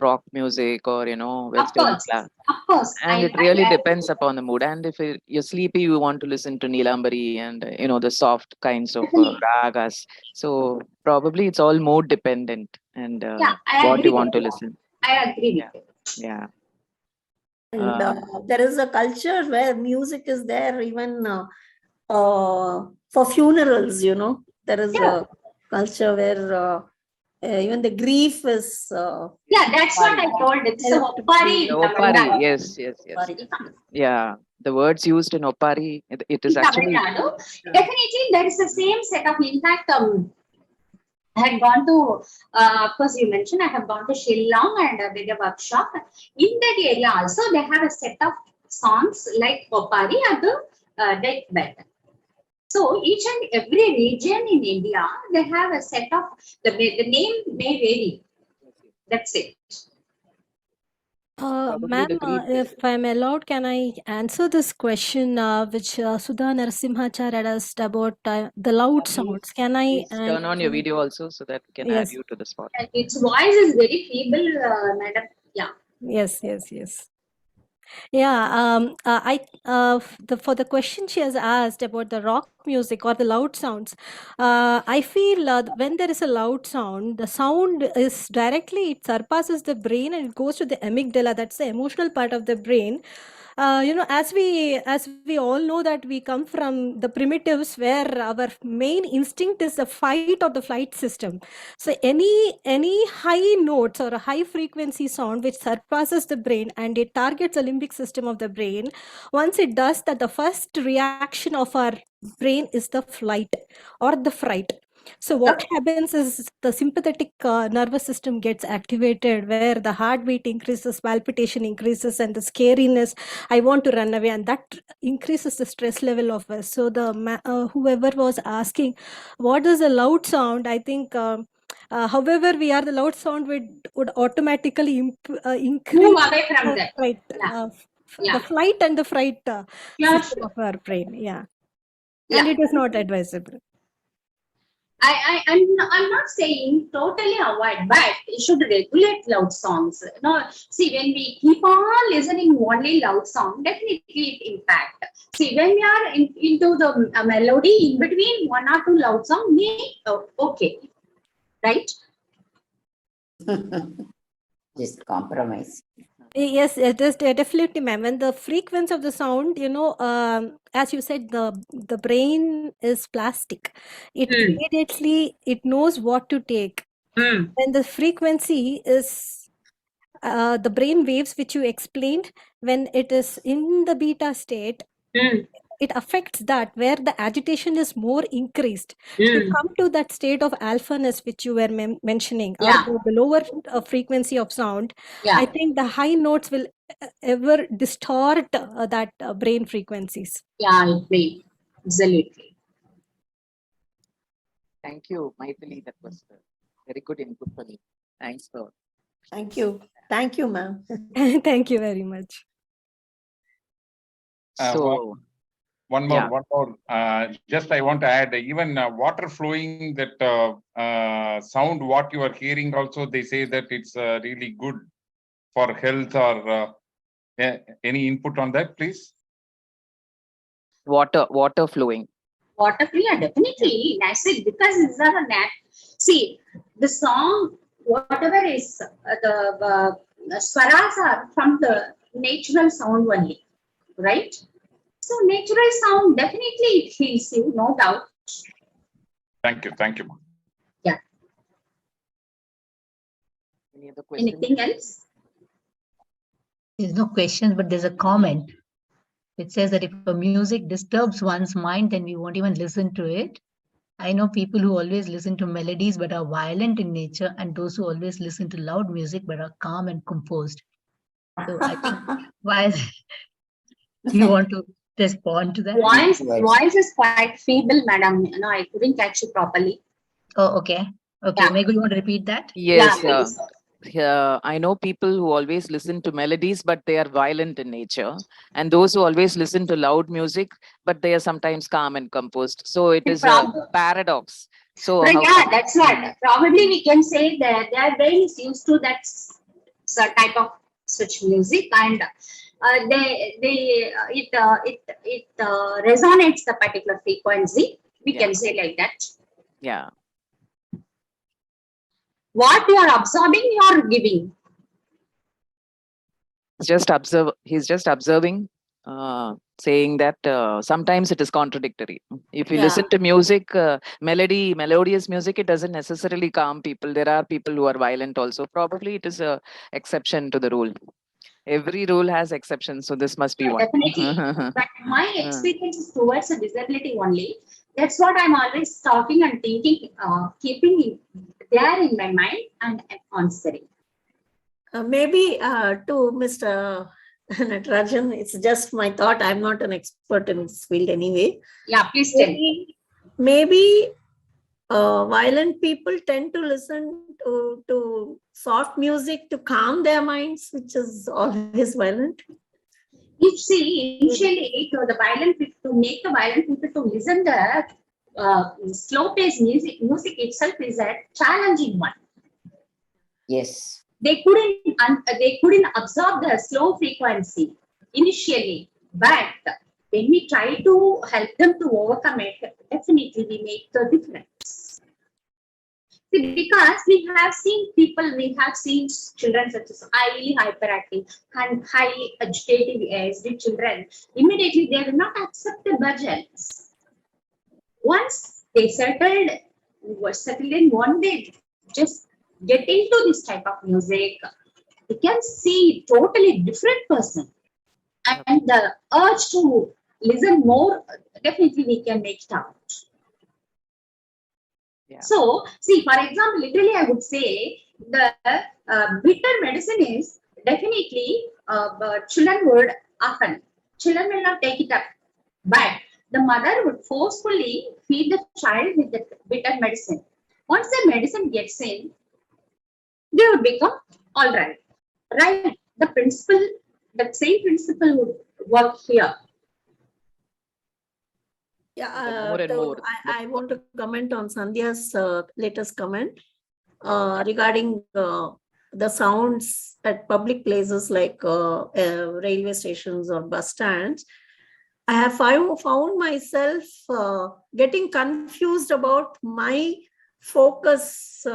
rock music or Western class. Of course. And it really depends upon the mood. And if you're sleepy, you want to listen to Neelambari and the soft kinds of ragas. So probably it's all mood dependent and what you want to listen. I agree with you. Yeah. And there is a culture where music is there even for funerals. There is a culture where even the grief is. That's what I told. It's Oppari. Oppari, yes. Yeah, the words used in Oppari, it is actually. Definitely, there is the same set of. In fact, I had gone to, of course, you mentioned I have gone to Shillong and did a workshop. In that area also, they have a set of songs like Oppari at the deathbed. So each and every region in India, they have a set of, the name may vary. That's it. Ma'am, if I'm allowed, can I answer this question which Sudha Narasimhacharya asked about the loud sounds? Can I turn on your video also so that we can add you to the spot? Its voice is very feeble, madam. Yeah. Yes. Yeah, for the question she has asked about the rock music or the loud sounds, I feel when there is a loud sound, the sound is directly, it surpasses the brain and it goes to the amygdala. That's the emotional part of the brain. As we all know that we come from the primitives where our main instinct is the fight or the flight system. So any high notes or a high frequency sound which surpasses the brain and it targets the limbic system of the brain, once it does that, the first reaction of our brain is the flight or the fright. So what happens is the sympathetic nervous system gets activated where the heartbeat increases, palpitation increases, and the scariness, I want to run away, and that increases the stress level of us. So the whoever was asking, what is a loud sound? I think however we are, the loud sound would automatically increase move away from that. Right. The flight and the fright system of our brain. Yeah. And it is not advisable. I'm not saying totally avoid, but you should regulate loud songs. No, see, when we keep on listening only loud song, definitely it impact. See, when we are into the melody in between one or two loud song, okay, right? just compromise. Yes, it is definitely, ma'am. When the frequency of the sound, as you said, the brain is plastic. It immediately it knows what to take. When the frequency is the brain waves which you explained, when it is in the beta state, it affects that where the agitation is more increased. To come to that state of alphaness which you were mentioning, or the lower frequency of sound, I think the high notes will ever distort that brain frequencies. Yeah, I agree. Absolutely. Thank you, Maithili. That was very good input for me. Thanks for. Thank you. Thank you, ma'am. Thank you very much. So, one more. Just I want to add, even water flowing, that sound, what you are hearing also, they say that it's really good for health, or any input on that, please? water flowing. Water free, yeah, definitely. I said, because these are see, the song, whatever is the swaras are from the natural sound only, right? So natural sound definitely it heals you, no doubt. Thank you. Thank you. Yeah. Any other questions? Anything else? There's no question, but there's a comment. It says that if a music disturbs one's mind, then we won't even listen to it. I know people who always listen to melodies but are violent in nature, and those who always listen to loud music but are calm and composed. So I think why you want to respond to that? Voice is quite feeble, madam. No, I couldn't catch you properly. Oh, okay. Okay. Yeah. Maybe you want to repeat that? Yes. Yeah, I know people who always listen to melodies, but they are violent in nature, and those who always listen to loud music, but they are sometimes calm and composed. So it is a paradox. So yeah, that's what. Probably we can say that their brain is used to that type of such music, and it resonates the particular frequency. We can say like that. Yeah. What you are absorbing, you are giving. He's just observing, saying that sometimes it is contradictory. If you listen to music, melodious music, it doesn't necessarily calm people. There are people who are violent also. Probably it is a exception to the rule. Every rule has exceptions, so this must be one. Definitely. But my experience is towards a disability only. That's what I'm always talking and thinking, keeping it there in my mind and answering. Maybe to Mr. Natarajan, it's just my thought. I'm not an expert in this field anyway. Yeah, please tell me. Maybe violent people tend to listen to soft music to calm their minds, which is always violent. You see, initially, to make the violent people to listen the slow-paced music itself is a challenging one. Yes. They couldn't absorb the slow frequency initially, but when we try to help them to overcome it, definitely we make the difference. See, because we have seen children such as highly hyperactive and highly agitated aged children. Immediately, they will not accept the budgets. Once they settled in one day, just get into this type of music, you can see totally different person. And the urge to listen more, definitely we can make it out. Yeah. So, see, for example, literally I would say the bitter medicine is definitely children will not take it up. But the mother would forcefully feed the child with the bitter medicine. Once the medicine gets in, they would become all right. Right. The same principle would work here. Yeah, more and more. I want to comment on Sandhya's latest comment regarding the sounds at public places like railway stations or bus stands. I have found myself getting confused about my focus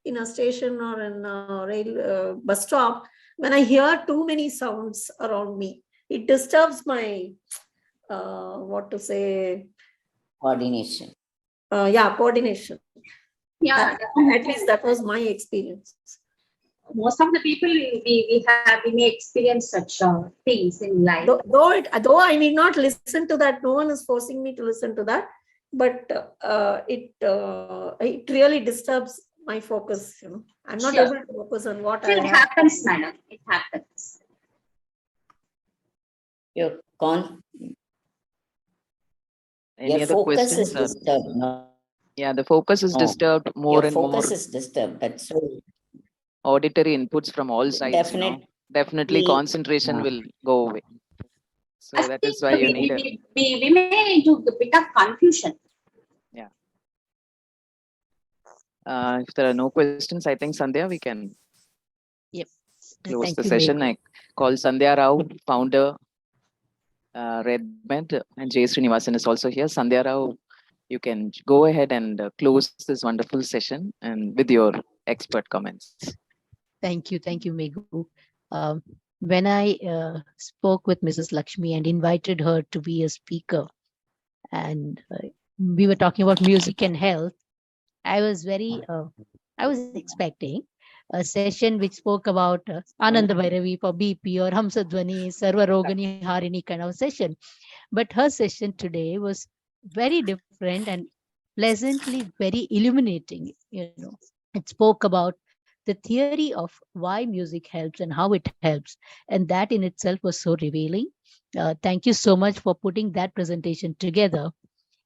in a station or in a rail bus stop, when I hear too many sounds around me, it disturbs my what to say, Coordination. Coordination. Yeah, At least that was my experience. most of the people we may experience such things in life. Though I need not listen to that, no one is forcing me to listen to that, but it really disturbs my focus. I'm not able to focus on what It happens, madam. It happens. Your Any other focus is questions? disturbed. No? Yeah, the focus is disturbed more Your and more. focus is disturbed. That's so. Auditory inputs from all sides. Definitely concentration will go away. So that is why you need it. We may into a bit of confusion. Yeah. If there are no questions, I think Sandhya, we can close the session. I call Sandhya Rao, founder, RedMed, and Jay Srinivasan is also here. Sandhya Rao, you can go ahead and close this wonderful session and with your expert comments. Thank you, Meghu. When I spoke with Mrs. Lakshmi and invited her to be a speaker, and we were talking about music and health, I was expecting a session which spoke about Ananda Bhairavi for BP or Hamsadvani, Sarva Rogani Harini kind of session. But her session today was very different and pleasantly very illuminating. It spoke about the theory of why music helps and how it helps, and that in itself was so revealing. Thank you so much for putting that presentation together,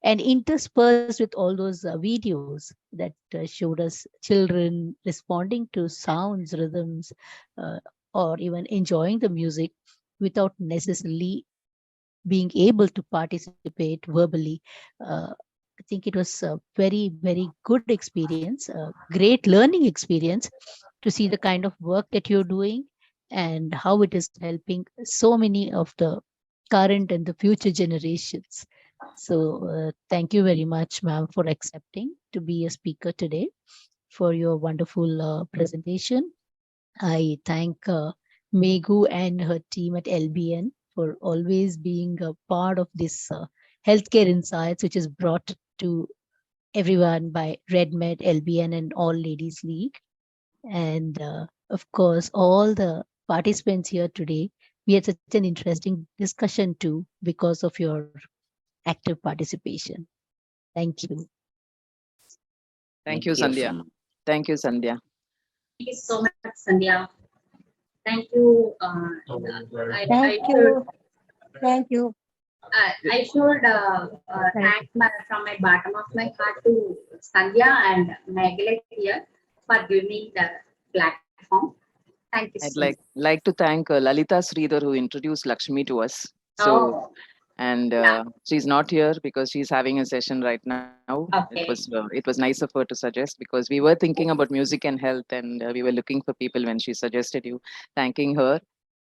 and interspersed with all those videos that showed us children responding to sounds, rhythms, or even enjoying the music without necessarily being able to participate verbally. I think it was a very, very good experience, a great learning experience to see the kind of work that you're doing and how it is helping so many of the current and the future generations. So thank you very much, ma'am, for accepting to be a speaker today, for your wonderful presentation. I thank Meghu and her team at LBN for always being a part of this healthcare insights, which is brought to everyone by RedMed, LBN, and All Ladies League. And of course, all the participants here today, we had such an interesting discussion too because of your active participation. Thank you. Thank you, Sandhya. Thank you, Sandhya. Thank you so much, Sandhya. Thank you. Thank you. I should thank from my bottom of my heart to Sandhya and Meghalith here for giving me the platform. Thank you so much. I'd like to thank Lalita Sridhar, who introduced Lakshmi to us. So, and she's not here because she's having a session right now. Okay. It was nice of her to suggest, because we were thinking about music and health, and we were looking for people when she suggested you. Thanking her,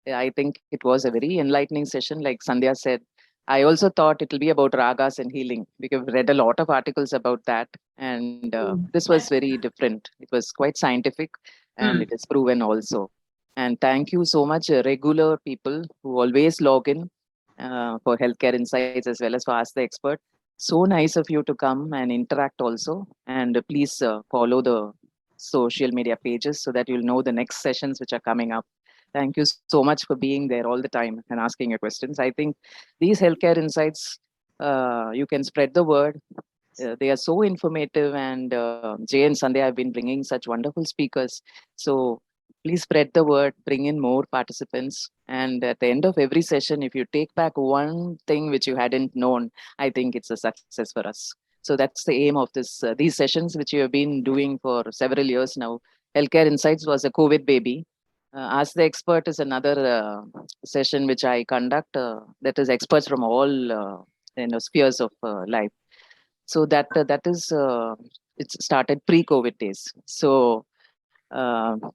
I think it was a very enlightening session. Like Sandhya said, I also thought it will be about ragas and healing, because we read a lot of articles about that, and this was very different. It was quite scientific, and it is proven also. And thank you so much, regular people who always log in for healthcare insights as well as for Ask the Expert. So nice of you to come and interact also. And please follow the social media pages so that you'll know the next sessions which are coming up. Thank you so much for being there all the time and asking your questions. I think these healthcare insights, you can spread the word. They are so informative, and Jay and Sandhya have been bringing such wonderful speakers. So please spread the word, bring in more participants. And at the end of every session, if you take back one thing which you hadn't known, I think it's a success for us. So that's the aim of these sessions, which you have been doing for several years now. Healthcare Insights was a COVID baby. Ask the Expert is another session which I conduct. That is experts from all spheres of life. So that is it started pre-COVID days. So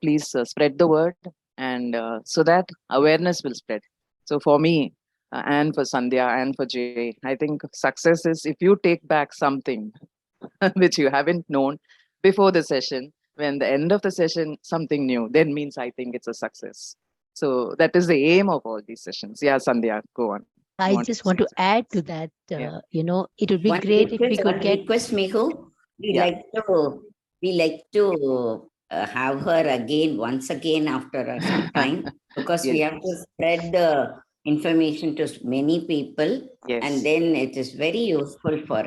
please spread the word, and so that awareness will spread. So for me and for Sandhya and for Jay, I think success is if you take back something which you haven't known before the session, when the end of the session, something new, then means I think it's a success. So that is the aim of all these sessions. Yeah, Sandhya, go on. I just want to add to that, it would be great if we could get. Request, Mehu. We Yeah. like to have her again, once again after some time, because we Yes. have to spread the information to many people, Yes. and then it is very useful for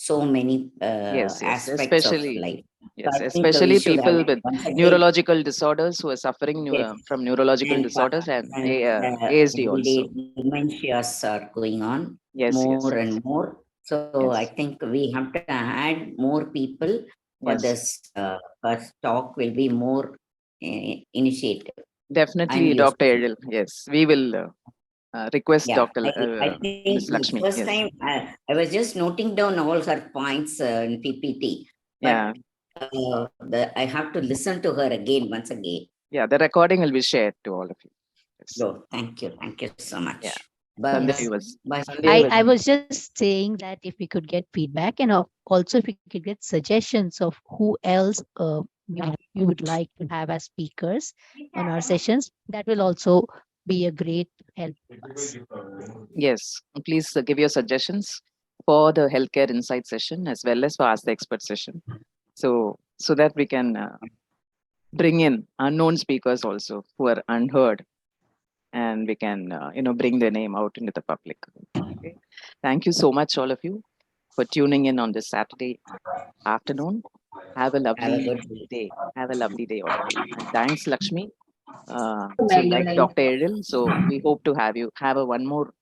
so many Yes, aspects especially of life. yes, So I think especially we should people have with once again, neurological disorders who are suffering yes, from neurological and disorders and ASD every also. day dementias are going on Yes, more yes, and more. So I yes, think we have to add more people for yes. this first talk will be more initiative and Definitely, Dr. useful. Edel. Yes, we will request Yeah, Dr. I think Ms. the Lakshmi. first Yes. time I was just noting down all her points in PPT, Yeah. but I have to listen to her again, once again. Yeah, the recording will be shared to all of you. Yes. So thank you so much. Yeah. Bye. Sandhya was. Sandhya I was. was just saying that if we could get feedback and also if we could get suggestions of who else you would like to have as speakers on our sessions, that will also be a great help to us. Yes, please give your suggestions for the healthcare insight session as well as for Ask the Expert session. So that we can bring in unknown speakers also who are unheard, and we can bring their name out into the public. Okay. Thank you so much, all of you, for tuning in on this Saturday afternoon. Have a lovely day. Have a lovely day, all of you. And thanks, Lakshmi. So like Dr. Edel, so we hope to have you have one more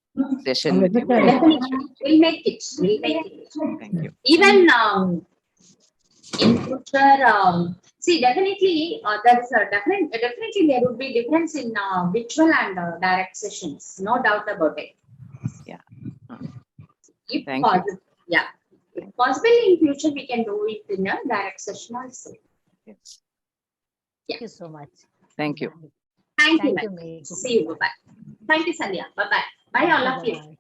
session with you. Definitely, we'll make it. Thank you. Even in future, see, definitely there's a definitely there would be difference in virtual and direct sessions, no doubt about it. Yeah. If Thank possible, yeah. If possible in future, we can do it in a direct session also. Yes. Thank you so much. Thank you. Thank you. Thank you, Megh. See you. Bye bye. Thank you, Sandhya. Bye bye. Bye, all of you. Bye.